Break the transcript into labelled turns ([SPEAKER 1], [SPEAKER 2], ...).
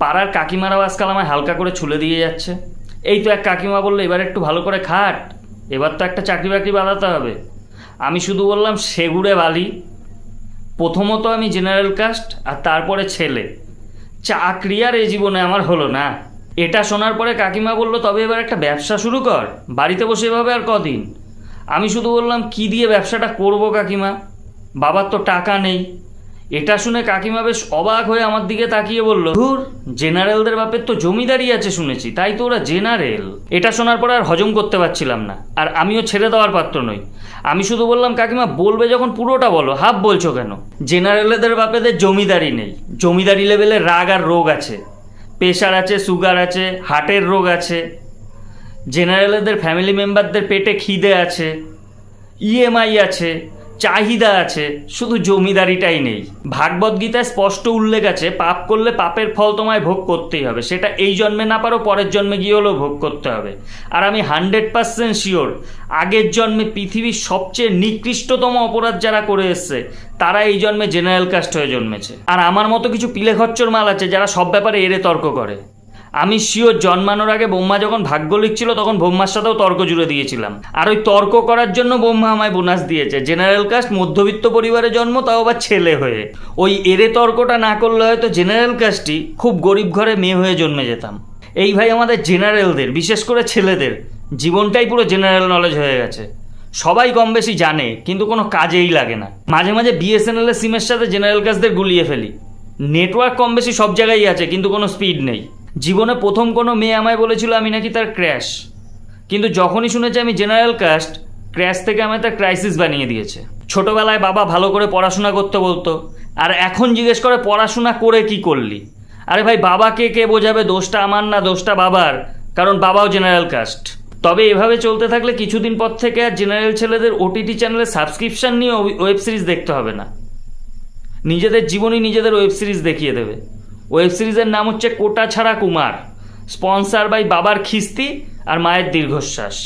[SPEAKER 1] পাড়ার কাকিমারাও আজকাল আমায় হালকা করে ছুলে দিয়ে যাচ্ছে। এই তো এক কাকিমা বললো, এবার একটু ভালো করে খাট, এবার তো একটা চাকরি বাকরি বাঁধাতে হবে। আমি শুধু বললাম সেগুড়ে বালি। প্রথমত আমি জেনারেল কাস্ট, আর তারপরে ছেলে। চাকরি আর এই জীবনে আমার হলো না। এটা শোনার পরে কাকিমা বললো, তবে এবার একটা ব্যবসা শুরু কর, বাড়িতে বসে এভাবে আর কদিন। আমি শুধু বললাম, কি দিয়ে ব্যবসাটা করব কাকিমা, বাবার তো টাকা নেই। এটা শুনে কাকিমা বেশ অবাক হয়ে আমার দিকে তাকিয়ে বলল, ধুর, জেনারেলদের বাপের তো জমিদারি আছে শুনেছি, তাই তো ওরা জেনারেল। এটা শোনার পর আর হজম করতে পারছিলাম না, আর আমিও ছেড়ে দেওয়ার পাত্র নই। আমি শুধু বললাম, কাকিমা বলবে যখন পুরোটা বলো, হাফ বলছো কেন? জেনারেলদের বাপেদের জমিদারি নেই, জমিদারি লেভেলে রাগ আর রোগ আছে, প্রেশার আছে, সুগার আছে, হার্টের রোগ আছে। জেনারেলদের ফ্যামিলি মেম্বারদের পেটে খিদে আছে, ইএমআই আছে, চাহিদা আছে, শুধু জমিদারিটাই নেই। ভাগবত গীতায় স্পষ্ট উল্লেখ আছে, পাপ করলে পাপের ফল তোমায় ভোগ করতেই হবে, সেটা এই জন্মে না পারো পরের জন্মে গিয়ে হলেও ভোগ করতে হবে। আর আমি 100% শিওর, আগের জন্মে পৃথিবীর সবচেয়ে নিকৃষ্টতম অপরাধ যারা করে এসছে তারা এই জন্মে জেনারেল কাস্ট হয়ে জন্মেছে। আর আমার মতো কিছু পিলে খচ্চর মাল আছে যারা সব ব্যাপারে এড়ে তর্ক করে। আমি শিওর জন্মানোর আগে ব্রহ্মা যখন ভাগ্য লিখছিল তখন ব্রহ্মার সাথেও তর্ক জুড়ে দিয়েছিলাম, আর ওই তর্ক করার জন্য ব্রহ্মা আমায় বোনাস দিয়েছে। জেনারেল কাস্ট, মধ্যবিত্ত পরিবারে জন্ম, তাও আবার ছেলে হয়ে। ওই এড়ে তর্কটা না করলে হয়তো জেনারেল কাস্টই খুব গরিব ঘরে মেয়ে হয়ে জন্মে যেতাম। এই ভাই আমাদের জেনারেলদের, বিশেষ করে ছেলেদের জীবনটাই পুরো জেনারেল নলেজ হয়ে গেছে। সবাই কম বেশি জানে, কিন্তু কোনো কাজেই লাগে না। মাঝে মাঝে বিএসএনএল এর সিমের সাথে জেনারেল কাস্টদের গুলিয়ে ফেলি। নেটওয়ার্ক কম বেশি সব জায়গায় আছে, কিন্তু কোনো স্পিড নেই। জীবনে প্রথম কোনো মেয়ে আমায় বলেছিল আমি নাকি তার ক্র্যাশ, কিন্তু যখনই শুনেছি আমি জেনারেল কাস্ট, ক্র্যাশ থেকে আমায় তার ক্রাইসিস বানিয়ে দিয়েছে। ছোটবেলায় বাবা ভালো করে পড়াশোনা করতে বলতো, আর এখন জিজ্ঞেস করে পড়াশোনা করে কি করলি। আরে ভাই, বাবাকে কে বোঝাবে দোষটা আমার না, দোষটা বাবার, কারণ বাবাও জেনারেল কাস্ট। তবে এভাবে চলতে থাকলে কিছুদিন পর থেকে আর জেনারেল ছেলেদের ওটিটি চ্যানেলে সাবস্ক্রিপশন নিয়ে ওয়েব সিরিজ দেখতে হবে না, নিজেদের জীবনই নিজেদের ওয়েব সিরিজ দেখিয়ে দেবে। ওয়েব সিরিজের নাম হচ্ছে কোটা ছাড়া কুমার, স্পন্সার বাই বাবার খিস্তি আর মায়ের দীর্ঘশ্বাস।